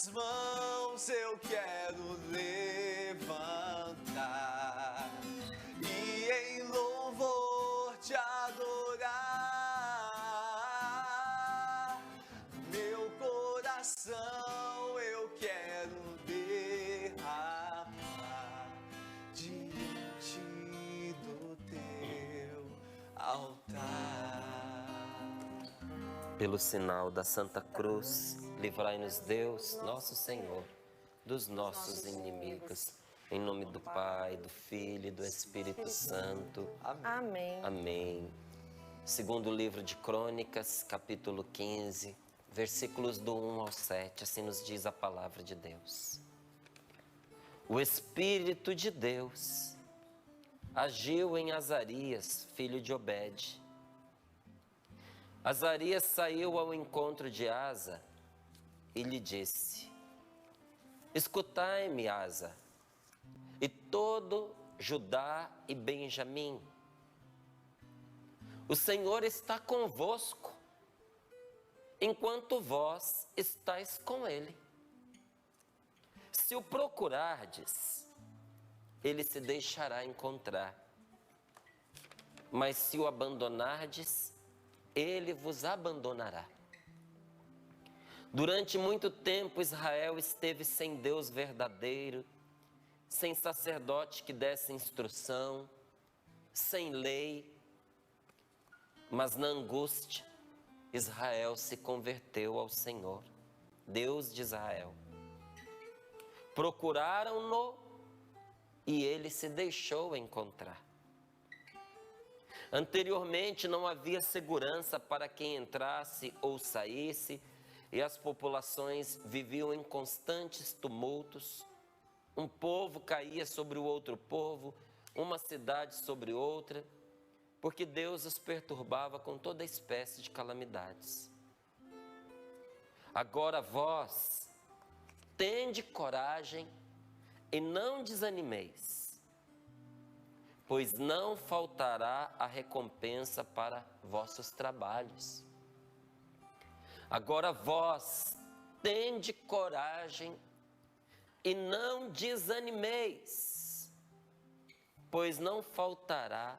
minhas mãos eu quero levantar e em louvor te adorar. Meu coração eu quero derramar diante do teu altar. Pelo sinal da Santa Cruz, livrai-nos Deus, nosso Senhor, dos nossos inimigos. Em nome do Pai, do Filho e do Espírito Santo. Amém. Amém. Segundo livro de Crônicas, capítulo 15, versículos do 1 ao 7, assim nos diz a palavra de Deus. O Espírito de Deus agiu em Azarias, filho de Obed. Azarias saiu ao encontro de Asa e lhe disse: escutai-me, Asa, e todo Judá e Benjamim. O Senhor está convosco, enquanto vós estáis com Ele. Se o procurardes, Ele se deixará encontrar. Mas se o abandonardes, Ele vos abandonará. Durante muito tempo Israel esteve sem Deus verdadeiro, sem sacerdote que desse instrução, sem lei. Mas na angústia, Israel se converteu ao Senhor, Deus de Israel. Procuraram-no e Ele se deixou encontrar. Anteriormente não havia segurança para quem entrasse ou saísse, e as populações viviam em constantes tumultos. Um povo caía sobre o outro povo, uma cidade sobre outra, porque Deus os perturbava com toda espécie de calamidades. Agora vós, tende coragem e não desanimeis, pois não faltará a recompensa para vossos trabalhos. Agora vós, tende coragem e não desanimeis, pois não faltará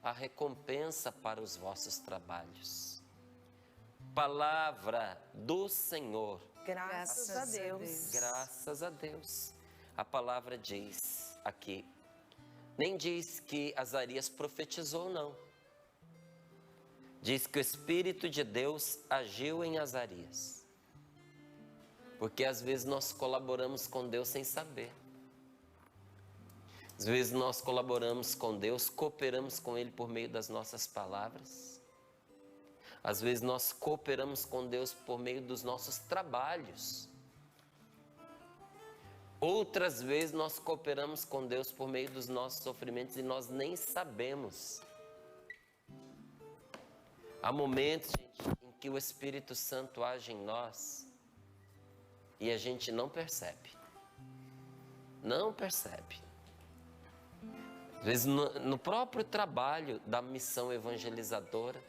a recompensa para os vossos trabalhos. Palavra do Senhor. Graças a Deus. Graças a Deus. A palavra diz aqui, nem diz que Azarias profetizou, não. Diz que o Espírito de Deus agiu em Azarias. Porque às vezes nós colaboramos com Deus sem saber. Às vezes nós colaboramos com Deus, cooperamos com Ele por meio das nossas palavras. Às vezes nós cooperamos com Deus por meio dos nossos trabalhos. Outras vezes nós cooperamos com Deus por meio dos nossos sofrimentos e nós nem sabemos. Há momentos, gente, em que o Espírito Santo age em nós e a gente não percebe. Não percebe. Às vezes no próprio trabalho da missão evangelizadora,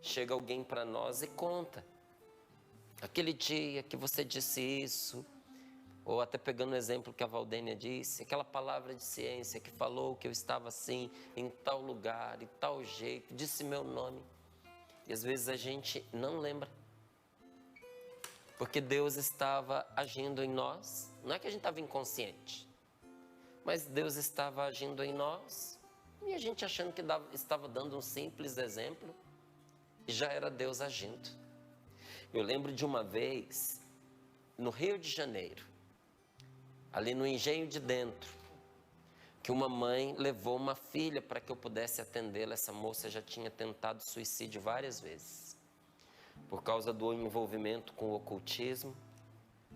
chega alguém para nós e conta. Aquele dia que você disse isso, ou até pegando o exemplo que a Valdênia disse, aquela palavra de ciência que falou que eu estava assim, em tal lugar, e tal jeito, disse meu nome. E às vezes a gente não lembra. Porque Deus estava agindo em nós. Não é que a gente estava inconsciente, mas Deus estava agindo em nós. E a gente achando que estava dando um simples exemplo, e já era Deus agindo. Eu lembro de uma vez, no Rio de Janeiro, ali no Engenho de Dentro, que uma mãe levou uma filha para que eu pudesse atendê-la. Essa moça já tinha tentado suicídio várias vezes. Por causa do envolvimento com o ocultismo,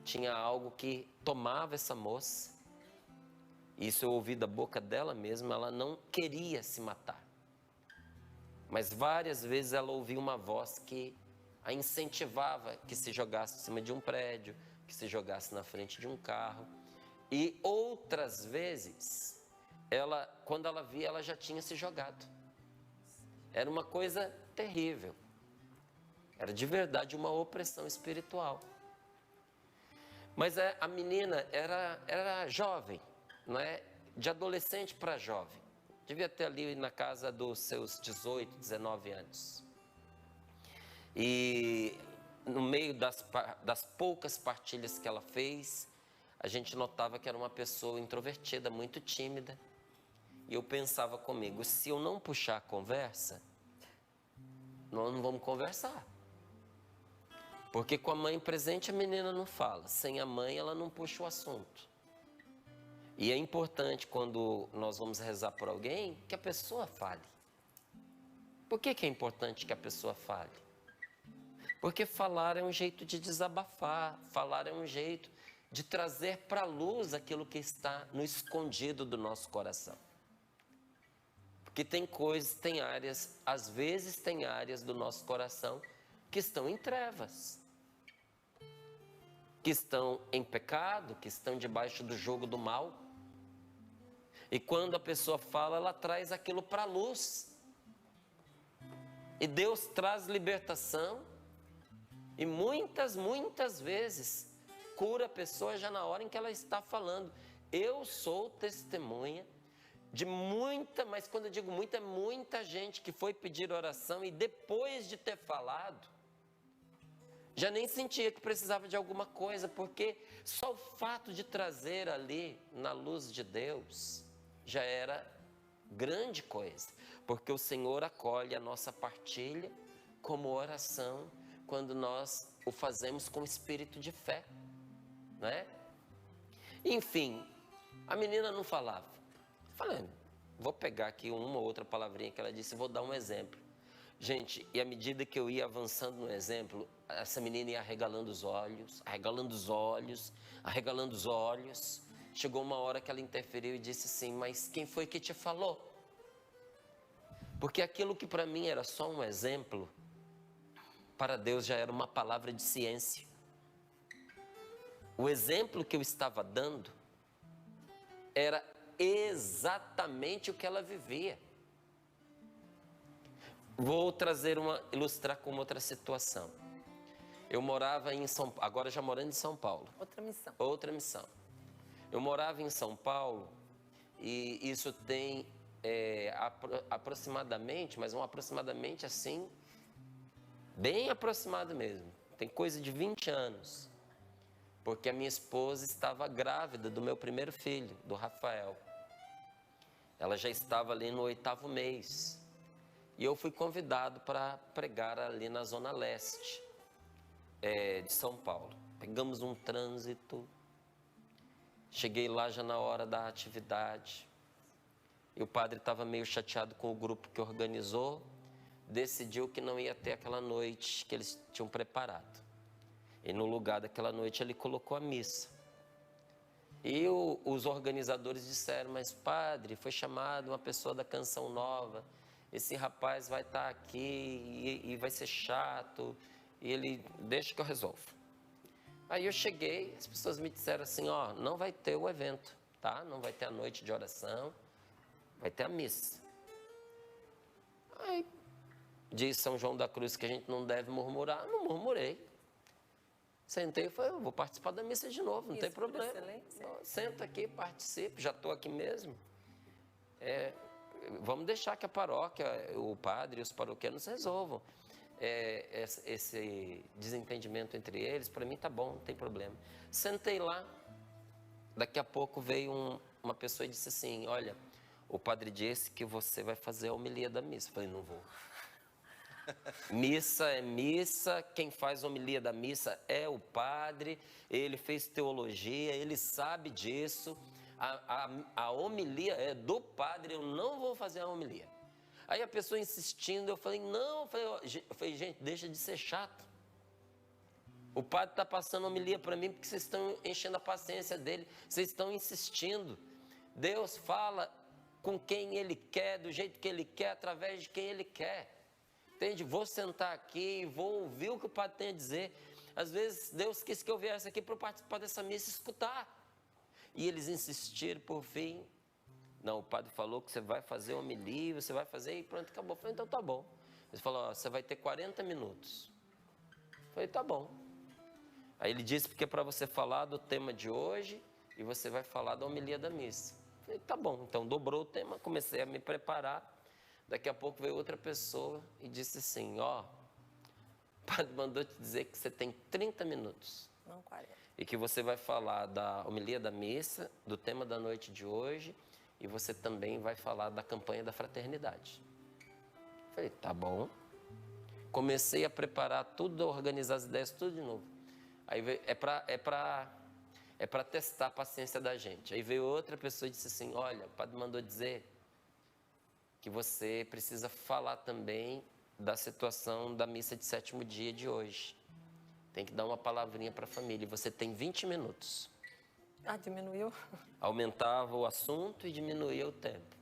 tinha algo que tomava essa moça. Isso eu ouvi da boca dela mesma, ela não queria se matar. Mas várias vezes ela ouvia uma voz que a incentivava que se jogasse em cima de um prédio, que se jogasse na frente de um carro. E outras vezes, quando ela via, ela já tinha se jogado. Era uma coisa terrível. Era de verdade uma opressão espiritual. Mas a menina era jovem, não é? De adolescente para jovem. Devia ter ali na casa dos seus 18, 19 anos. E no meio das poucas partilhas que ela fez, a gente notava que era uma pessoa introvertida, muito tímida. E eu pensava comigo, se eu não puxar a conversa, nós não vamos conversar. Porque com a mãe presente a menina não fala, sem a mãe ela não puxa o assunto. E é importante quando nós vamos rezar por alguém, que a pessoa fale. Por que é importante que a pessoa fale? Porque falar é um jeito de desabafar, falar é um jeito de trazer para a luz aquilo que está no escondido do nosso coração. Porque tem coisas, tem áreas, às vezes tem áreas do nosso coração que estão em trevas, que estão em pecado, que estão debaixo do jugo do mal. E quando a pessoa fala, ela traz aquilo para a luz. E Deus traz libertação. E muitas vezes cura a pessoa já na hora em que ela está falando. Eu sou testemunha de muita, mas quando eu digo muita, é muita gente que foi pedir oração e depois de ter falado, já nem sentia que precisava de alguma coisa, porque só o fato de trazer ali na luz de Deus já era grande coisa, porque o Senhor acolhe a nossa partilha como oração quando nós o fazemos com espírito de fé, né? Enfim, a menina não falava. Falei, vou pegar aqui uma ou outra palavrinha que ela disse, vou dar um exemplo. Gente, e à medida que eu ia avançando no exemplo, essa menina ia arregalando os olhos, arregalando os olhos, arregalando os olhos. Chegou uma hora que ela interferiu e disse assim, mas quem foi que te falou? Porque aquilo que para mim era só um exemplo, para Deus já era uma palavra de ciência. O exemplo que eu estava dando era exatamente o que ela vivia. Vou ilustrar com outra situação. Eu morava em São Paulo, agora já morando em São Paulo. Outra missão. Eu morava em São Paulo e isso tem aproximadamente, mas aproximadamente assim, bem aproximado mesmo. Tem coisa de 20 anos. Porque a minha esposa estava grávida do meu primeiro filho, do Rafael. Ela já estava ali no 8º mês. E eu fui convidado para pregar ali na Zona Leste de São Paulo. Pegamos um trânsito. Cheguei lá já na hora da atividade. E o padre estava meio chateado com o grupo que organizou. Decidiu que não ia ter aquela noite que eles tinham preparado. E no lugar daquela noite ele colocou a missa. E os organizadores disseram, mas padre, foi chamado uma pessoa da Canção Nova, esse rapaz vai estar aqui e vai ser chato, e ele, deixa que eu resolvo. Aí eu cheguei, as pessoas me disseram assim, ó, não vai ter o evento, tá? Não vai ter a noite de oração, vai ter a missa. Aí, diz São João da Cruz que a gente não deve murmurar, não murmurei. Sentei e falei, eu vou participar da missa de novo, não tem problema. Senta aqui, participe, já estou aqui mesmo. Vamos deixar que a paróquia, o padre e os paroquianos resolvam. Esse desentendimento entre eles, para mim tá bom, não tem problema. Sentei lá, daqui a pouco veio uma pessoa e disse assim, olha, o padre disse que você vai fazer a homilia da missa. Eu falei, não vou. Missa é missa, quem faz a homilia da missa é o padre, ele fez teologia, ele sabe disso, a homilia é do padre, eu não vou fazer a homilia. Aí a pessoa insistindo, eu falei, não, eu falei, gente, deixa de ser chato. O padre está passando homilia para mim porque vocês estão enchendo a paciência dele, vocês estão insistindo. Deus fala com quem ele quer, do jeito que ele quer, através de quem ele quer. Entende? Vou sentar aqui e vou ouvir o que o padre tem a dizer. Às vezes, Deus quis que eu viesse aqui para participar dessa missa e escutar. E eles insistiram, por fim. Não, o padre falou que você vai fazer homilia, você vai fazer e pronto, acabou. Eu falei, então tá bom. Ele falou, ó, você vai ter 40 minutos. Eu falei, tá bom. Aí ele disse porque é para você falar do tema de hoje e você vai falar da homilia da missa. Falei, tá bom, então dobrou o tema, comecei a me preparar. Daqui a pouco veio outra pessoa e disse assim, ó, o padre mandou te dizer que você tem 30 minutos. Não 40. E que você vai falar da homilia da missa, do tema da noite de hoje, e você também vai falar da campanha da fraternidade. Falei, tá bom. Comecei a preparar tudo, a organizar as ideias, tudo de novo. Aí veio, é para testar a paciência da gente. Aí veio outra pessoa e disse assim, olha, o padre mandou dizer que você precisa falar também da situação da missa de 7º dia de hoje. Tem que dar uma palavrinha para a família. E você tem 20 minutos. Ah, diminuiu? Aumentava o assunto e diminuía o tempo.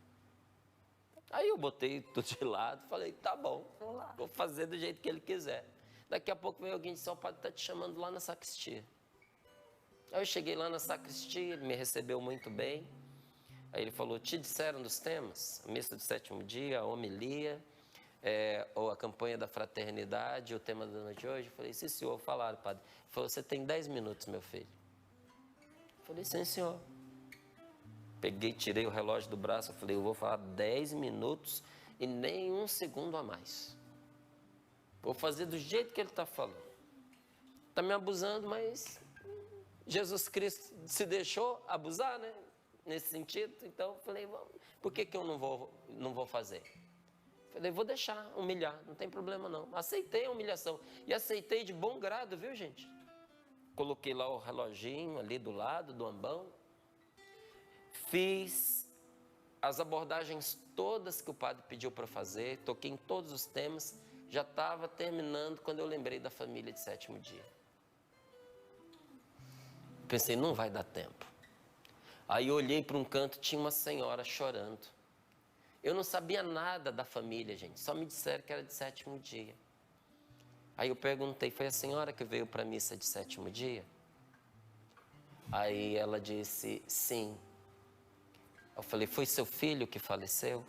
Aí eu botei tudo de lado e falei, tá bom, vou fazer do jeito que ele quiser. Daqui a pouco veio alguém e disse, o padre está te chamando lá na sacristia. Aí eu cheguei lá na sacristia, ele me recebeu muito bem. Aí ele falou, te disseram dos temas? A missa do 7º dia, a homilia, ou a campanha da fraternidade, o tema da noite de hoje? Eu falei, sim, senhor, falaram, padre. Ele falou, você tem 10 minutos, meu filho. Eu falei, sim, senhor. Peguei, tirei o relógio do braço, eu falei, eu vou falar 10 minutos e nem um segundo a mais. Vou fazer do jeito que ele está falando. Está me abusando, mas Jesus Cristo se deixou abusar, né? Nesse sentido. Então, eu falei, por que eu não vou fazer? Falei, vou deixar humilhar, não tem problema não. Aceitei a humilhação e aceitei de bom grado, viu, gente? Coloquei lá o reloginho ali do lado do ambão. Fiz as abordagens todas que o padre pediu para fazer, toquei em todos os temas, já estava terminando quando eu lembrei da família de 7º dia. Pensei, não vai dar tempo. Aí eu olhei para um canto, tinha uma senhora chorando. Eu não sabia nada da família, gente, só me disseram que era de 7º dia. Aí eu perguntei, foi a senhora que veio para a missa de 7º dia? Aí ela disse, sim. Eu falei, foi seu filho que faleceu?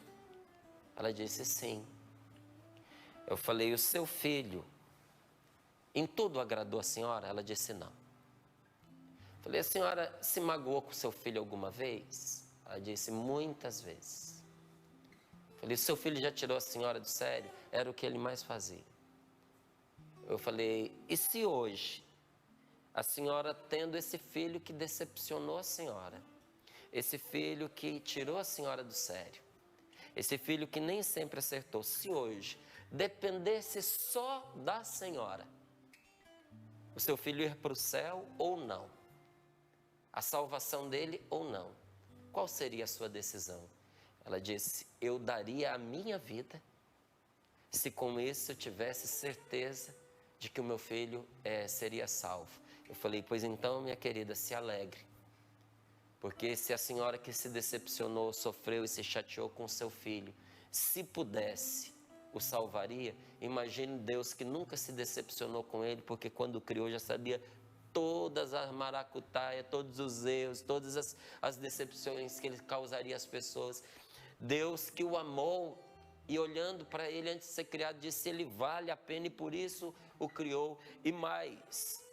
Ela disse, sim. Eu falei, o seu filho, em tudo agradou a senhora? Ela disse, não. Eu falei, a senhora se magoou com seu filho alguma vez? Ela disse, muitas vezes. Eu falei, o seu filho já tirou a senhora do sério? Era o que ele mais fazia. Eu falei, e se hoje a senhora tendo esse filho que decepcionou a senhora, esse filho que tirou a senhora do sério, esse filho que nem sempre acertou, se hoje dependesse só da senhora, o seu filho ir para o céu ou não, a salvação dele ou não, qual seria a sua decisão? Ela disse, eu daria a minha vida se com isso eu tivesse certeza de que o meu filho seria salvo. Eu falei, pois então, minha querida, se alegre. Porque se a senhora que se decepcionou, sofreu e se chateou com seu filho, se pudesse, o salvaria, imagine Deus que nunca se decepcionou com ele, porque quando criou já sabia todas as maracutaias, todos os erros, todas as decepções que ele causaria às pessoas. Deus que o amou e olhando para ele antes de ser criado, disse, ele vale a pena e por isso o criou. E mais,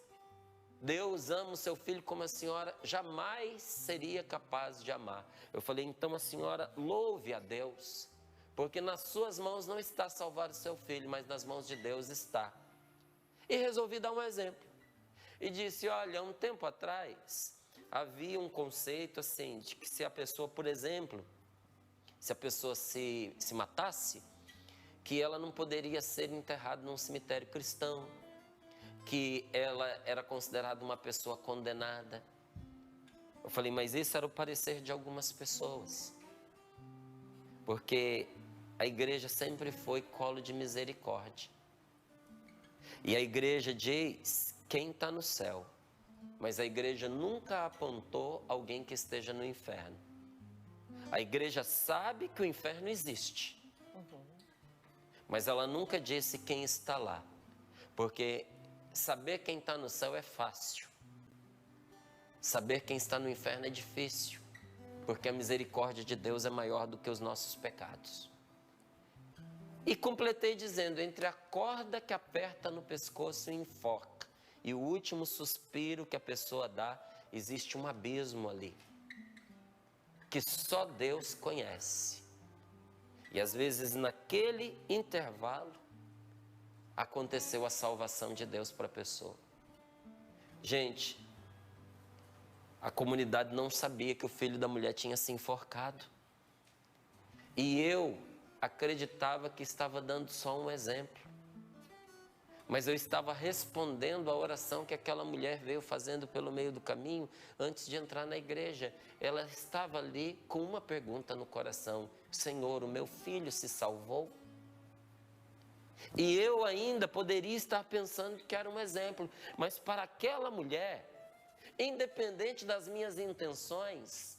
Deus ama o seu filho como a senhora jamais seria capaz de amar. Eu falei, então a senhora louve a Deus, porque nas suas mãos não está salvar o seu filho, mas nas mãos de Deus está. E resolvi dar um exemplo. E disse, olha, um tempo atrás, havia um conceito assim, de que se a pessoa, por exemplo, se a pessoa se matasse, que ela não poderia ser enterrada num cemitério cristão, que ela era considerada uma pessoa condenada. Eu falei, mas esse era o parecer de algumas pessoas, porque a igreja sempre foi colo de misericórdia, e a igreja diz quem está no céu, mas a igreja nunca apontou alguém que esteja no inferno. A igreja sabe que o inferno existe, mas ela nunca disse quem está lá, porque saber quem está no céu é fácil, saber quem está no inferno é difícil, porque a misericórdia de Deus é maior do que os nossos pecados. E completei dizendo, entre a corda que aperta no pescoço e enforca e o último suspiro que a pessoa dá, existe um abismo ali, que só Deus conhece. E às vezes naquele intervalo, aconteceu a salvação de Deus para a pessoa. Gente, a comunidade não sabia que o filho da mulher tinha se enforcado. E eu acreditava que estava dando só um exemplo. Mas eu estava respondendo a oração que aquela mulher veio fazendo pelo meio do caminho antes de entrar na igreja. Ela estava ali com uma pergunta no coração: Senhor, o meu filho se salvou? E eu ainda poderia estar pensando que era um exemplo, mas para aquela mulher, independente das minhas intenções,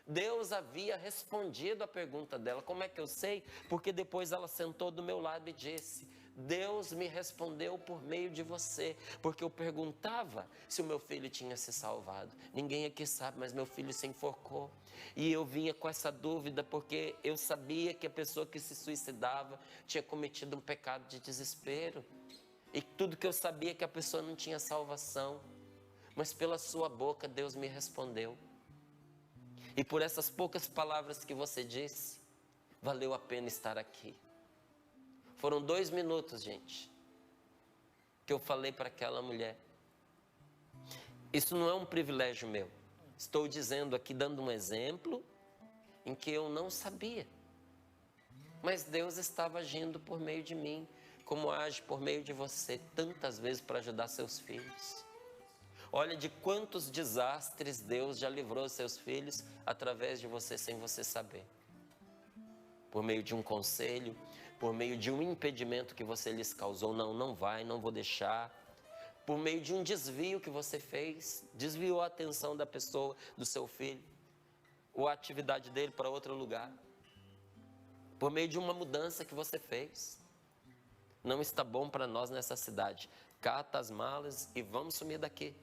Deus havia respondido a pergunta dela. Como é que eu sei? Porque depois ela sentou do meu lado e disse: Deus me respondeu por meio de você, porque eu perguntava se o meu filho tinha se salvado. Ninguém aqui sabe, mas meu filho se enforcou. E eu vinha com essa dúvida, porque eu sabia que a pessoa que se suicidava tinha cometido um pecado de desespero. E tudo que eu sabia é que a pessoa não tinha salvação. Mas pela sua boca Deus me respondeu. E por essas poucas palavras que você disse, valeu a pena estar aqui. Foram 2 minutos, gente, que eu falei para aquela mulher. Isso não é um privilégio meu. Estou dizendo aqui, dando um exemplo em que eu não sabia. Mas Deus estava agindo por meio de mim, como age por meio de você tantas vezes para ajudar seus filhos. Olha de quantos desastres Deus já livrou seus filhos através de você, sem você saber. Por meio de um conselho, por meio de um impedimento que você lhes causou. Não vai, não vou deixar. Por meio de um desvio que você fez, desviou a atenção da pessoa, do seu filho, ou a atividade dele para outro lugar. Por meio de uma mudança que você fez. Não está bom para nós nessa cidade. Cata as malas e vamos sumir daqui.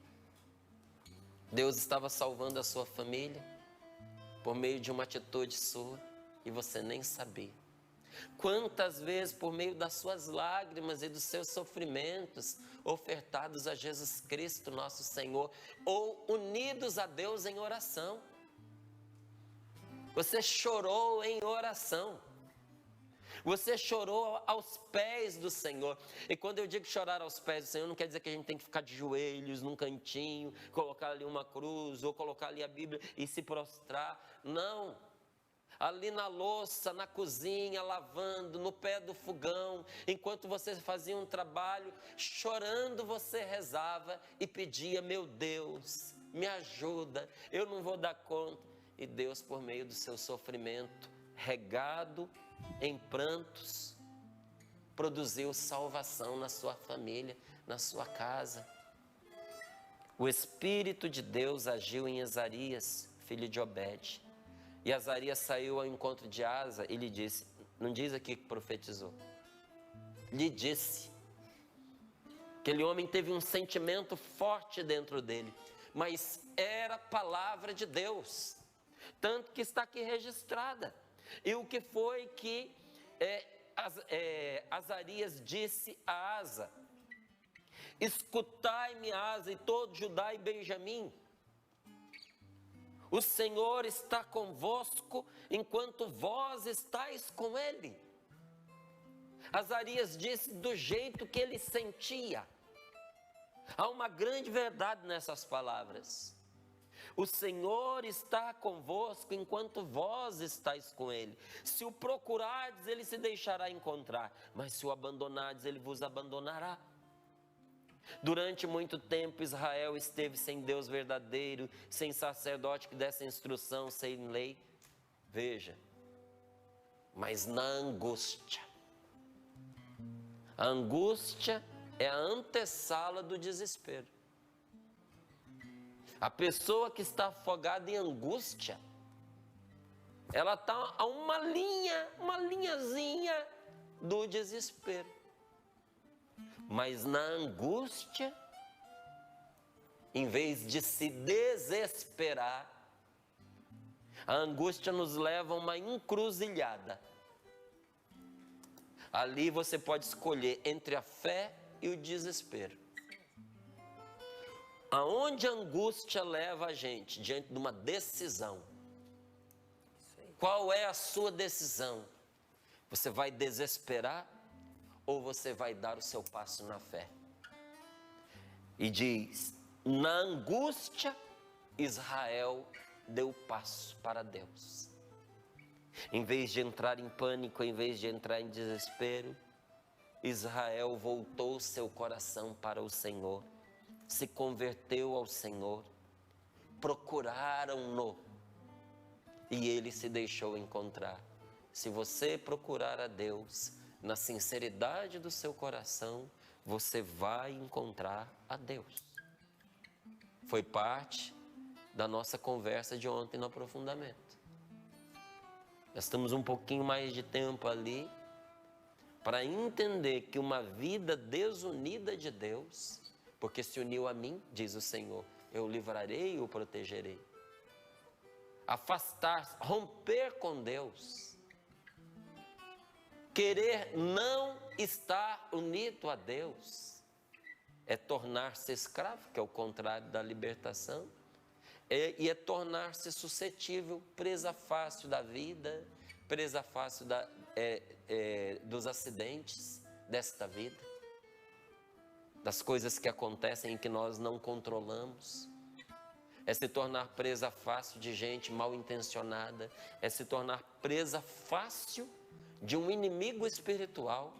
Deus estava salvando a sua família por meio de uma atitude sua e você nem sabia. Quantas vezes, por meio das suas lágrimas e dos seus sofrimentos, ofertados a Jesus Cristo, nosso Senhor, ou unidos a Deus em oração, você chorou em oração. Você chorou aos pés do Senhor. E quando eu digo chorar aos pés do Senhor, não quer dizer que a gente tem que ficar de joelhos num cantinho, colocar ali uma cruz, ou colocar ali a Bíblia e se prostrar. Não. Ali na louça, na cozinha, lavando, no pé do fogão, enquanto você fazia um trabalho, chorando você rezava e pedia: meu Deus, me ajuda, eu não vou dar conta. E Deus, por meio do seu sofrimento, regado em prantos, produziu salvação na sua família, na sua casa. O Espírito de Deus agiu em Azarias, filho de Obed. E Azarias saiu ao encontro de Asa e lhe disse, não diz aqui que profetizou, lhe disse. Aquele homem teve um sentimento forte dentro dele, mas era a palavra de Deus, tanto que está aqui registrada. E o que foi que Azarias disse a Asa? Escutai-me, Asa, e todo Judá e Benjamim. O Senhor está convosco enquanto vós estáis com Ele. Azarias disse do jeito que ele sentia. Há uma grande verdade nessas palavras. O Senhor está convosco enquanto vós estáis com Ele. Se o procurardes, Ele se deixará encontrar. Mas se o abandonardes, Ele vos abandonará. Durante muito tempo Israel esteve sem Deus verdadeiro, sem sacerdote que desse instrução, sem lei. Veja, mas na angústia. A angústia é a antessala do desespero. A pessoa que está afogada em angústia, ela está a uma linhazinha do desespero. Mas na angústia, em vez de se desesperar, a angústia nos leva a uma encruzilhada. Ali você pode escolher entre a fé e o desespero. Aonde a angústia leva a gente? Diante de uma decisão. Qual é a sua decisão? Você vai desesperar ou você vai dar o seu passo na fé? E diz, na angústia, Israel deu passo para Deus. Em vez de entrar em pânico, em vez de entrar em desespero, Israel voltou seu coração para o Senhor, se converteu ao Senhor, procuraram-no e ele se deixou encontrar. Se você procurar a Deus na sinceridade do seu coração, você vai encontrar a Deus. Foi parte da nossa conversa de ontem no aprofundamento. Nós temos um pouquinho mais de tempo ali para entender que uma vida desunida de Deus, porque se uniu a mim, diz o Senhor, eu o livrarei e o protegerei. Afastar, romper com Deus, querer não estar unido a Deus, é tornar-se escravo, que é o contrário da libertação, e é tornar-se suscetível, presa fácil da vida, presa fácil dos acidentes desta vida, das coisas que acontecem e que nós não controlamos. É se tornar presa fácil de gente mal intencionada, é se tornar presa fácil de um inimigo espiritual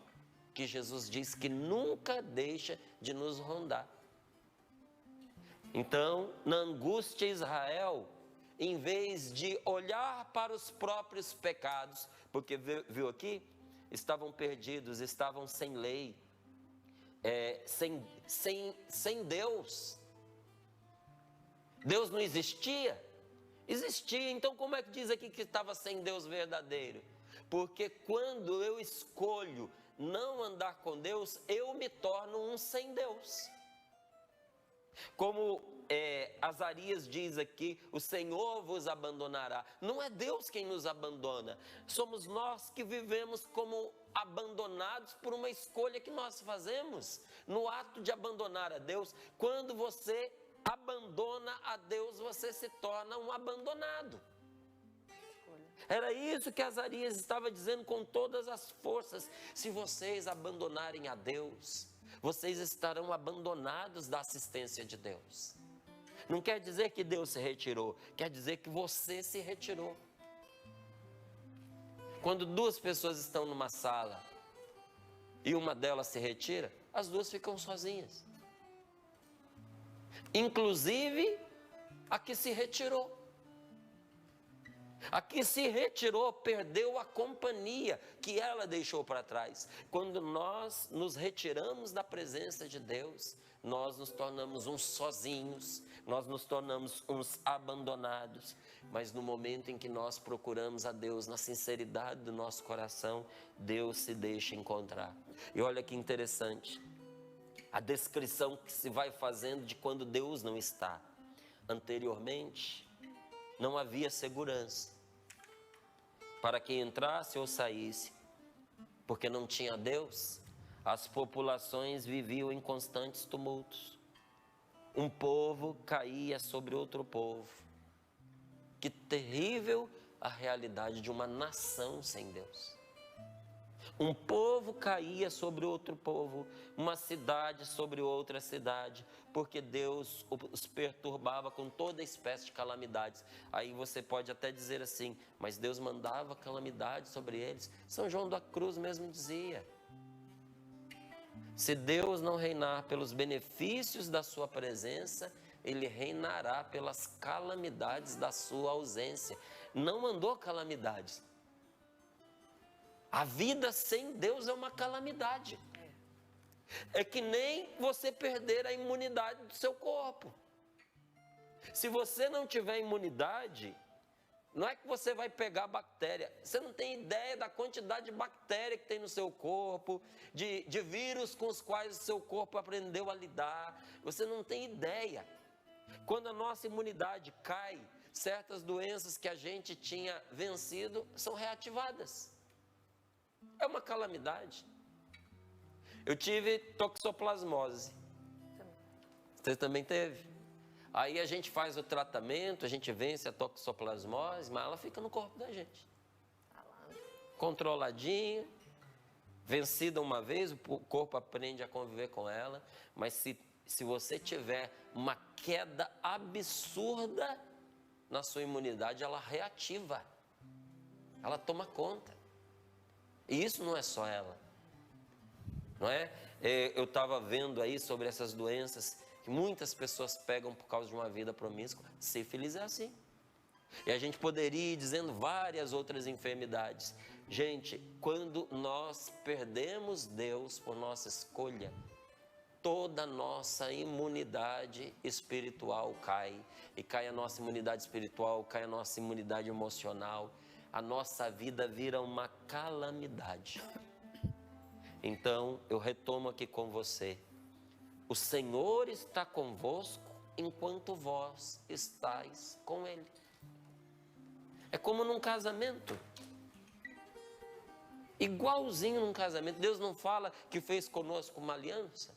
que Jesus diz que nunca deixa de nos rondar. Então, na angústia, Israel, em vez de olhar para os próprios pecados, porque viu aqui, estavam perdidos, estavam sem lei, sem Deus. Deus não existia? Existia, então como é que diz aqui que estava sem Deus verdadeiro? Porque quando eu escolho não andar com Deus, eu me torno um sem Deus. Como Azarias diz aqui, o Senhor vos abandonará. Não é Deus quem nos abandona, somos nós que vivemos como abandonados por uma escolha que nós fazemos. No ato de abandonar a Deus, quando você abandona a Deus, você se torna um abandonado. Era isso que Azarias estava dizendo com todas as forças. Se vocês abandonarem a Deus, vocês estarão abandonados da assistência de Deus. Não quer dizer que Deus se retirou, quer dizer que você se retirou. Quando duas pessoas estão numa sala e uma delas se retira, as duas ficam sozinhas. Inclusive a que se retirou. A que se retirou perdeu a companhia que ela deixou para trás. Quando nós nos retiramos da presença de Deus, nós nos tornamos uns sozinhos, nós nos tornamos uns abandonados. Mas no momento em que nós procuramos a Deus na sinceridade do nosso coração, Deus se deixa encontrar. E olha que interessante, a descrição que se vai fazendo de quando Deus não está. Anteriormente, não havia segurança para quem entrasse ou saísse, porque não tinha Deus. As populações viviam em constantes tumultos. Um povo caía sobre outro povo. Que terrível a realidade de uma nação sem Deus. Um povo caía sobre outro povo, uma cidade sobre outra cidade, porque Deus os perturbava com toda espécie de calamidades. Aí você pode até dizer assim, mas Deus mandava calamidades sobre eles. São João da Cruz mesmo dizia. Se Deus não reinar pelos benefícios da sua presença, Ele reinará pelas calamidades da sua ausência. Não mandou calamidades. A vida sem Deus é uma calamidade. É que nem você perder a imunidade do seu corpo. Se você não tiver imunidade, não é que você vai pegar bactéria. Você não tem ideia da quantidade de bactéria que tem no seu corpo, de vírus com os quais o seu corpo aprendeu a lidar. Você não tem ideia. Quando a nossa imunidade cai, certas doenças que a gente tinha vencido são reativadas. É uma calamidade. Eu tive toxoplasmose. Você também teve? Aí a gente faz o tratamento, a gente vence a toxoplasmose, mas ela fica no corpo da gente. Controladinha, vencida uma vez, o corpo aprende a conviver com ela, mas se você tiver uma queda absurda na sua imunidade, ela reativa, ela toma conta. E isso não é só ela, não é? Eu estava vendo aí sobre essas doenças que muitas pessoas pegam por causa de uma vida promíscua. Sífilis é assim. E a gente poderia ir dizendo várias outras enfermidades. Gente, quando nós perdemos Deus por nossa escolha, toda a nossa imunidade espiritual cai. E cai a nossa imunidade espiritual, cai a nossa imunidade emocional. A nossa vida vira uma calamidade. Então, eu retomo aqui com você. O Senhor está convosco enquanto vós estáis com Ele. É como num casamento. Igualzinho num casamento. Deus não fala que fez conosco uma aliança?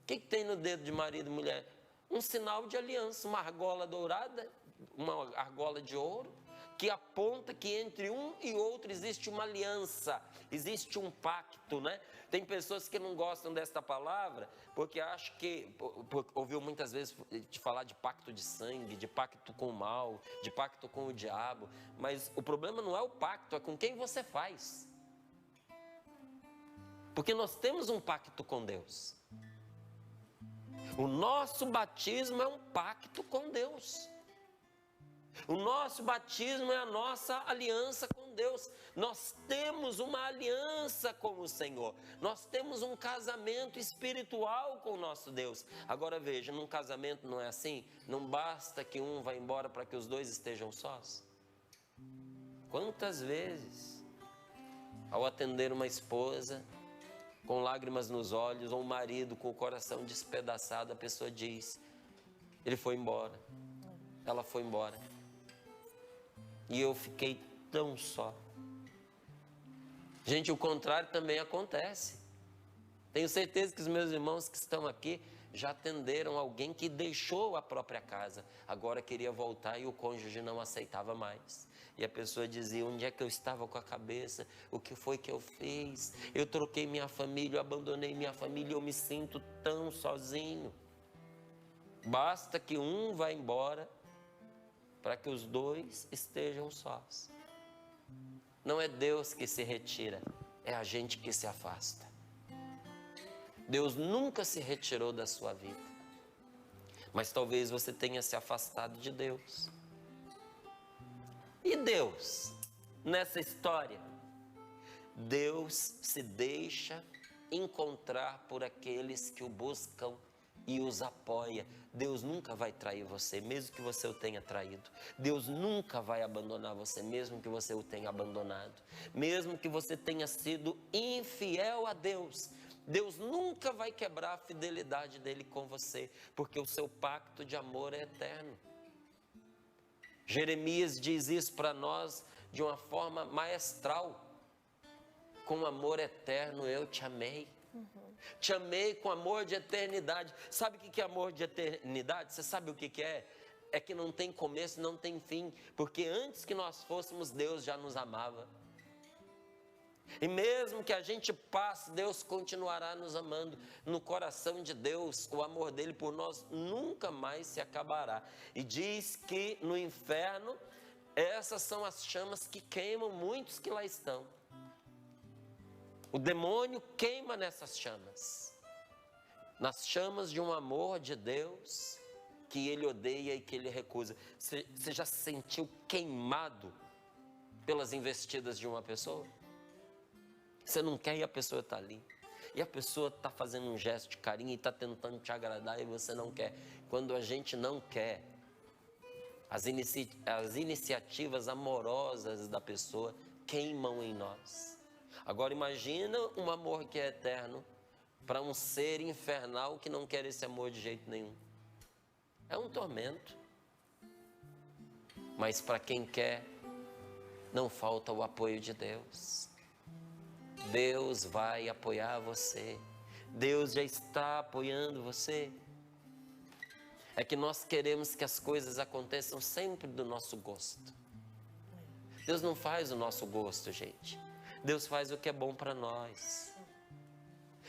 O que tem no dedo de marido e mulher? Um sinal de aliança, uma argola dourada, uma argola de ouro, que aponta que entre um e outro existe uma aliança, existe um pacto, né? Tem pessoas que não gostam desta palavra, porque acham que, ouviu muitas vezes te falar de pacto de sangue, de pacto com o mal, de pacto com o diabo, mas o problema não é o pacto, é com quem você faz. Porque nós temos um pacto com Deus. O nosso batismo é um pacto com Deus. O nosso batismo é a nossa aliança com Deus. Nós temos uma aliança com o Senhor. Nós temos um casamento espiritual com o nosso Deus. Agora veja, num casamento não é assim? Não basta que um vá embora para que os dois estejam sós. Quantas vezes, ao atender uma esposa com lágrimas nos olhos, ou um marido com o coração despedaçado, a pessoa diz: ele foi embora, ela foi embora. E eu fiquei tão só. Gente, o contrário também acontece. Tenho certeza que os meus irmãos que estão aqui já atenderam alguém que deixou a própria casa. Agora queria voltar e o cônjuge não aceitava mais. E a pessoa dizia: onde é que eu estava com a cabeça? O que foi que eu fiz? Eu troquei minha família, eu abandonei minha família, eu me sinto tão sozinho. Basta que um vá embora para que os dois estejam sós. Não é Deus que se retira, é a gente que se afasta. Deus nunca se retirou da sua vida, mas talvez você tenha se afastado de Deus. E Deus, nessa história, Deus se deixa encontrar por aqueles que o buscam e os apoia. Deus nunca vai trair você, mesmo que você o tenha traído. Deus nunca vai abandonar você, mesmo que você o tenha abandonado. Mesmo que você tenha sido infiel a Deus, Deus nunca vai quebrar a fidelidade dele com você, porque o seu pacto de amor é eterno. Jeremias diz isso para nós de uma forma maestral. Com amor eterno eu te amei. Te amei com amor de eternidade. Sabe o que é amor de eternidade? Você sabe o que é? É que não tem começo, não tem fim. Porque antes que nós fôssemos, Deus já nos amava. E mesmo que a gente passe, Deus continuará nos amando. No coração de Deus, o amor dele por nós nunca mais se acabará. E diz que no inferno, essas são as chamas que queimam muitos que lá estão. O demônio queima nessas chamas. Nas chamas de um amor de Deus que ele odeia e que ele recusa. Você já se sentiu queimado pelas investidas de uma pessoa? Você não quer e a pessoa está ali. E a pessoa está fazendo um gesto de carinho e está tentando te agradar e você não quer. Quando a gente não quer, as iniciativas amorosas da pessoa queimam em nós. Agora imagina um amor que é eterno para um ser infernal que não quer esse amor de jeito nenhum. É um tormento. Mas para quem quer, não falta o apoio de Deus. Deus vai apoiar você. Deus já está apoiando você. é que nós queremos que as coisas aconteçam sempre do nosso gosto. Deus não faz o nosso gosto, gente. Deus faz o que é bom para nós.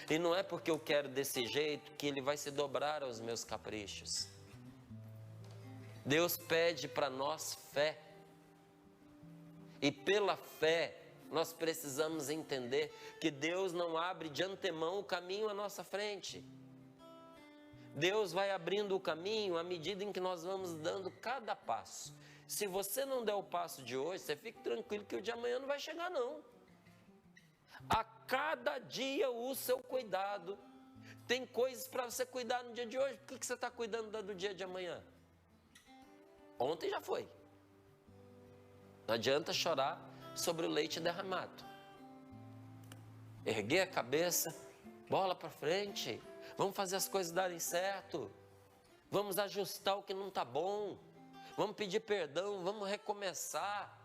E não é porque eu quero desse jeito que Ele vai se dobrar aos meus caprichos. Deus pede para nós fé. E pela fé, nós precisamos entender que Deus não abre de antemão o caminho à nossa frente. Deus vai abrindo o caminho à medida em que nós vamos dando cada passo. Se você não der o passo de hoje, você fique tranquilo que o de amanhã não vai chegar, não. A cada dia o seu cuidado. Tem coisas para você cuidar no dia de hoje. Por que você está cuidando do dia de amanhã? Ontem já foi. Não adianta chorar sobre o leite derramado. Erguer a cabeça, bola para frente. Vamos fazer as coisas darem certo. Vamos ajustar o que não está bom. Vamos pedir perdão, vamos recomeçar.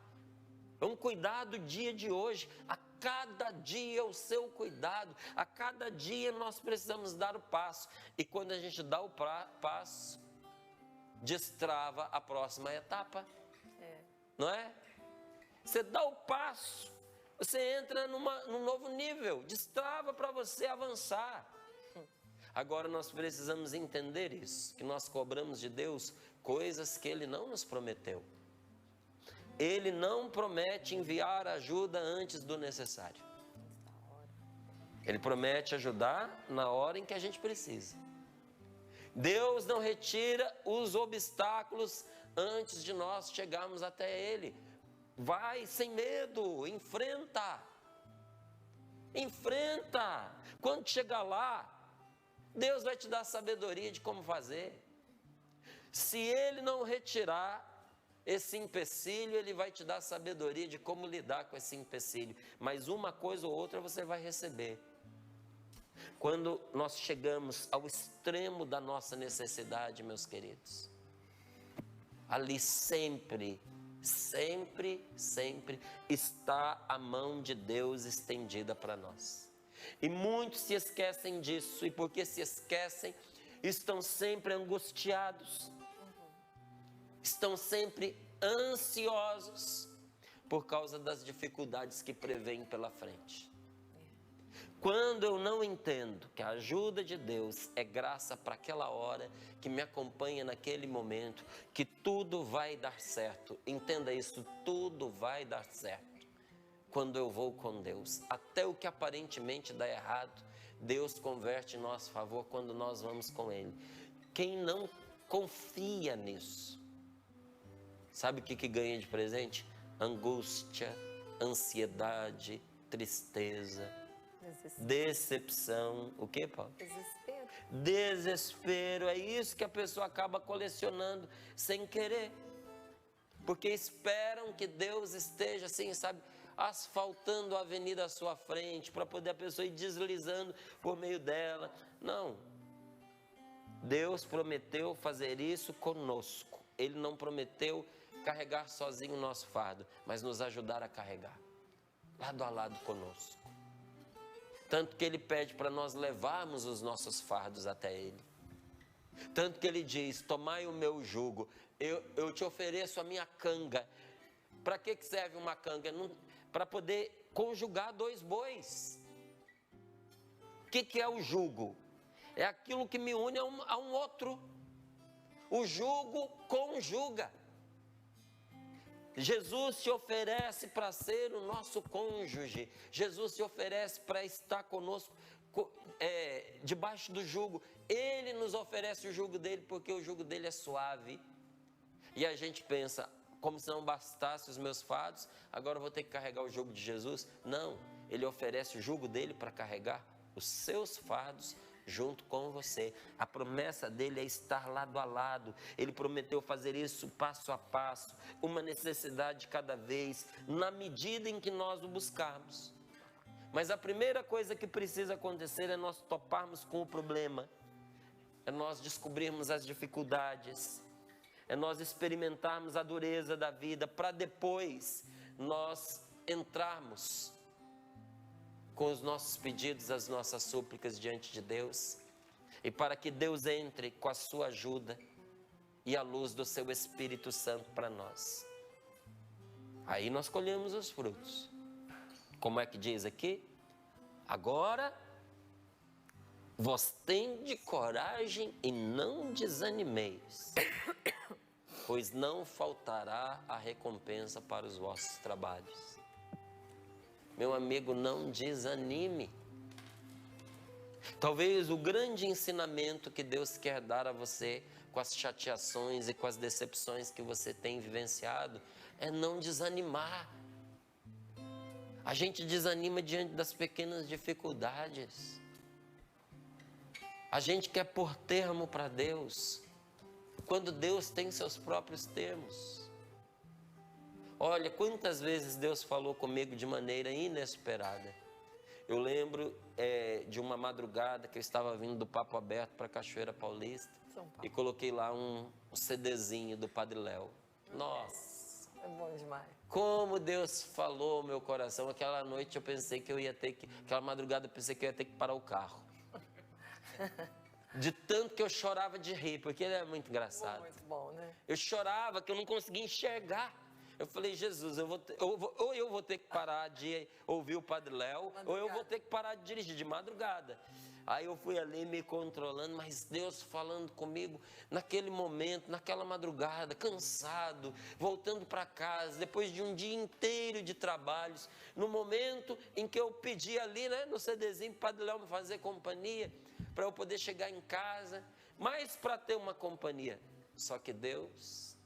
Vamos cuidar do dia de hoje. A cada dia o seu cuidado. A cada dia nós precisamos dar o passo. E quando a gente dá o passo, destrava a próxima etapa. Não é? Você dá o passo, você entra num novo nível. Destrava para você avançar. Agora nós precisamos entender isso, que nós cobramos de Deus coisas que Ele não nos prometeu. Ele não promete enviar ajuda antes do necessário. Ele promete ajudar na hora em que a gente precisa. Deus não retira os obstáculos antes de nós chegarmos até Ele. Vai sem medo, enfrenta. Enfrenta. Quando chegar lá, Deus vai te dar sabedoria de como fazer. Se Ele não retirar esse empecilho, Ele vai te dar sabedoria de como lidar com esse empecilho. Mas uma coisa ou outra você vai receber. Quando nós chegamos ao extremo da nossa necessidade, meus queridos, ali sempre está a mão de Deus estendida para nós. E muitos se esquecem disso, e porque se esquecem, estão sempre angustiados, estão sempre ansiosos por causa das dificuldades que prevêm pela frente. Quando eu não entendo que a ajuda de Deus é graça para aquela hora, que me acompanha naquele momento, que tudo vai dar certo. Entenda isso, tudo vai dar certo quando eu vou com Deus. Até o que aparentemente dá errado, Deus converte em nosso favor quando nós vamos com Ele. Quem não confia nisso, sabe o que ganha de presente? Angústia, ansiedade, tristeza, decepção. O que, Paulo? Desespero. Desespero. É isso que a pessoa acaba colecionando sem querer. Porque esperam que Deus esteja assim, sabe, asfaltando a avenida à sua frente, para poder a pessoa ir deslizando por meio dela. Não. Deus prometeu fazer isso conosco. Ele não prometeu carregar sozinho o nosso fardo, mas nos ajudar a carregar, lado a lado conosco. Tanto que Ele pede para nós levarmos os nossos fardos até Ele. Tanto que Ele diz: tomai o meu jugo, eu te ofereço a minha canga. Para que serve uma canga? Para poder conjugar dois bois. O que é o jugo? É aquilo que me une a um outro. O jugo conjuga. Jesus se oferece para ser o nosso cônjuge. Jesus se oferece para estar conosco debaixo do jugo. Ele nos oferece o jugo dele, porque o jugo dele é suave. E a gente pensa, como se não bastasse os meus fardos, agora eu vou ter que carregar o jugo de Jesus. Não, Ele oferece o jugo dele para carregar os seus fardos junto com você. A promessa dele é estar lado a lado. Ele prometeu fazer isso passo a passo, uma necessidade de cada vez, na medida em que nós o buscarmos. Mas a primeira coisa que precisa acontecer é nós toparmos com o problema, é nós descobrirmos as dificuldades, é nós experimentarmos a dureza da vida, para depois nós entrarmos com os nossos pedidos, as nossas súplicas diante de Deus. E para que Deus entre com a sua ajuda, e a luz do seu Espírito Santo para nós. Aí nós colhemos os frutos. Como é que diz aqui? Agora, vós tende coragem e não desanimeis, pois não faltará a recompensa para os vossos trabalhos. Meu amigo, não desanime. Talvez o grande ensinamento que Deus quer dar a você com as chateações e com as decepções que você tem vivenciado é não desanimar. A gente desanima diante das pequenas dificuldades. A gente quer pôr termo para Deus, quando Deus tem seus próprios termos. Olha, quantas vezes Deus falou comigo de maneira inesperada. Eu lembro de uma madrugada que eu estava vindo do Papo Aberto para Cachoeira Paulista e coloquei lá um CDzinho do Padre Léo. Nossa! É bom demais. Como Deus falou no meu coração. Aquela noite eu pensei que eu ia ter que... Aquela madrugada eu pensei que eu ia ter que parar o carro. De tanto que eu chorava de rir, porque ele é muito engraçado. Muito bom, né? Eu chorava que eu não conseguia enxergar. Eu falei, Jesus, ou eu vou ter que parar de ouvir o Padre Léo, ou eu vou ter que parar de dirigir de madrugada. Aí eu fui ali me controlando, mas Deus falando comigo naquele momento, naquela madrugada, cansado, voltando para casa, depois de um dia inteiro de trabalhos, no momento em que eu pedi ali, né, no CDzinho, para o Padre Léo me fazer companhia, para eu poder chegar em casa, mas para ter uma companhia. Só que Deus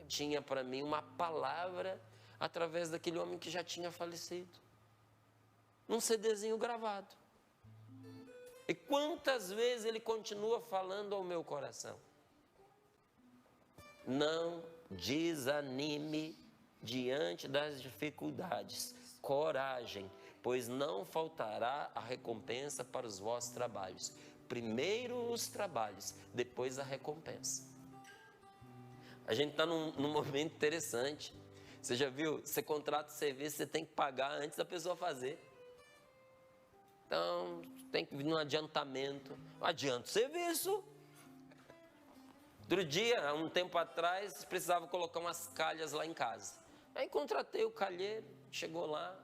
tinha para mim uma palavra através daquele homem que já tinha falecido. Num CDzinho gravado. E quantas vezes ele continua falando ao meu coração. Não desanime diante das dificuldades. Coragem, pois não faltará a recompensa para os vossos trabalhos. Primeiro os trabalhos, depois a recompensa. A gente está num momento interessante. Você já viu? Você contrata o serviço, você tem que pagar antes da pessoa fazer. Então, tem que vir no adiantamento. Adianta o serviço. Outro dia, há um tempo atrás, precisava colocar umas calhas lá em casa. Aí contratei o calheiro, chegou lá.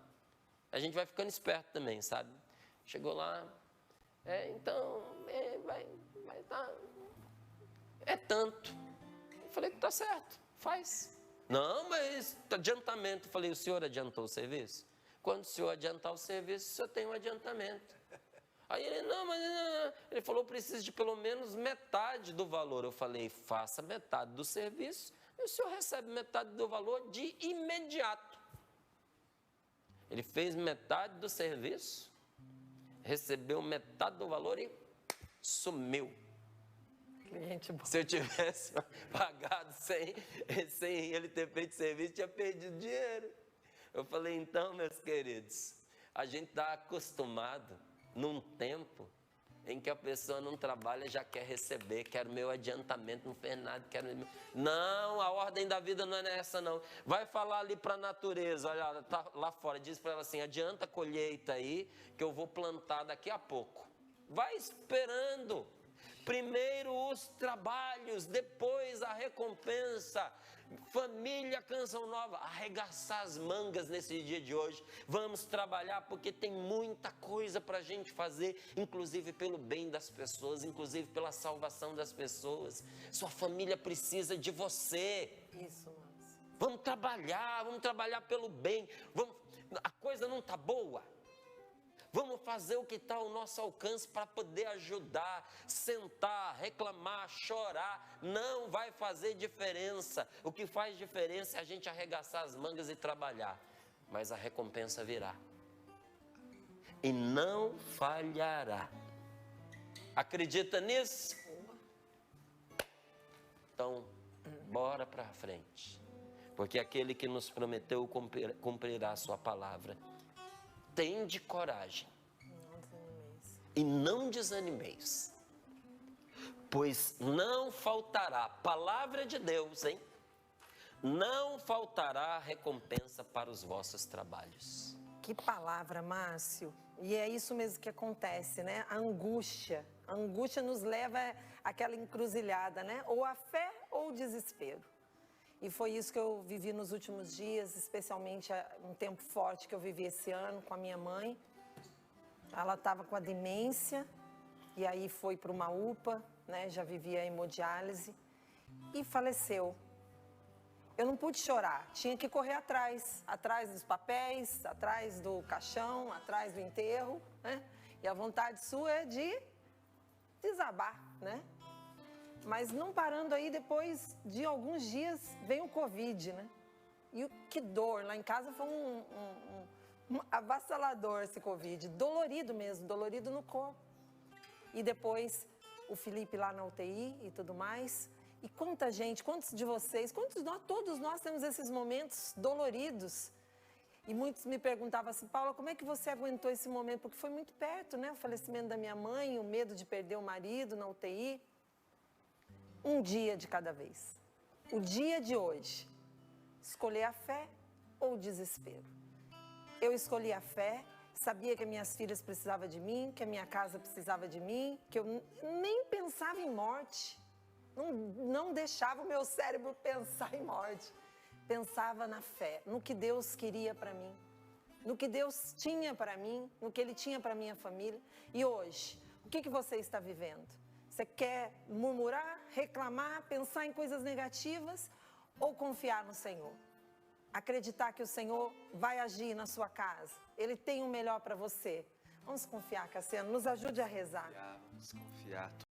A gente vai ficando esperto também, sabe? Chegou lá. Vai dar. É tanto. Eu falei que tá certo, faz. Não, mas adiantamento. Eu falei, o senhor adiantou o serviço? Quando o senhor adiantar o serviço, o senhor tem um adiantamento. Aí ele, ele falou, preciso de pelo menos metade do valor. Eu falei, faça metade do serviço e o senhor recebe metade do valor de imediato. Ele fez metade do serviço, recebeu metade do valor e sumiu. Cliente bom. Se eu tivesse pagado sem ele ter feito serviço, tinha perdido dinheiro. Eu falei, então, meus queridos, a gente está acostumado num tempo em que a pessoa não trabalha, já quer receber, quer o meu adiantamento, não fez nada, Não, a ordem da vida não é essa, não. Vai falar ali para a natureza, olha, tá lá fora, diz para ela assim, adianta a colheita aí, que eu vou plantar daqui a pouco. Vai esperando. Primeiro os trabalhos, depois a recompensa. Família Canção Nova, arregaçar as mangas nesse dia de hoje. Vamos trabalhar porque tem muita coisa para a gente fazer, inclusive pelo bem das pessoas, inclusive pela salvação das pessoas. Sua família precisa de você. Isso, Márcio. Vamos trabalhar pelo bem. A coisa não está boa. Vamos fazer o que está ao nosso alcance para poder ajudar, sentar, reclamar, chorar. Não vai fazer diferença. O que faz diferença é a gente arregaçar as mangas e trabalhar. Mas a recompensa virá. E não falhará. Acredita nisso? Então, bora para frente. Porque aquele que nos prometeu cumprirá a sua palavra. Tende coragem e não desanimeis, pois não faltará, palavra de Deus, hein? Não faltará recompensa para os vossos trabalhos. Que palavra, Márcio. E é isso mesmo que acontece, né? A angústia A angústia nos leva àquela encruzilhada, né? Ou a fé ou o desespero. E foi isso que eu vivi nos últimos dias, especialmente um tempo forte que eu vivi esse ano com a minha mãe. Ela estava com a demência e aí foi para uma UPA, né? Já vivia hemodiálise e faleceu. Eu não pude chorar, tinha que correr atrás dos papéis, atrás do caixão, atrás do enterro, né? E a vontade sua é de desabar, né? Mas não parando aí, depois de alguns dias, vem o Covid, né? E que dor, lá em casa foi um avassalador esse Covid, dolorido mesmo, dolorido no corpo. E depois o Felipe lá na UTI e tudo mais. E quanta gente, quantos de vocês, todos nós temos esses momentos doloridos. E muitos me perguntavam assim, Paula, como é que você aguentou esse momento? Porque foi muito perto, né? O falecimento da minha mãe, o medo de perder o marido na UTI. Um dia de cada vez. O dia de hoje. Escolher a fé ou o desespero. Eu escolhi a fé, sabia que minhas filhas precisavam de mim, que a minha casa precisava de mim, que eu nem pensava em morte. Não deixava o meu cérebro pensar em morte. Pensava na fé, no que Deus queria para mim, no que Deus tinha para mim, no que Ele tinha para minha família. E hoje, o que você está vivendo? Você quer murmurar, reclamar, pensar em coisas negativas ou confiar no Senhor? Acreditar que o Senhor vai agir na sua casa. Ele tem o melhor para você. Vamos confiar, Cassiano. Nos ajude a rezar. Vamos confiar.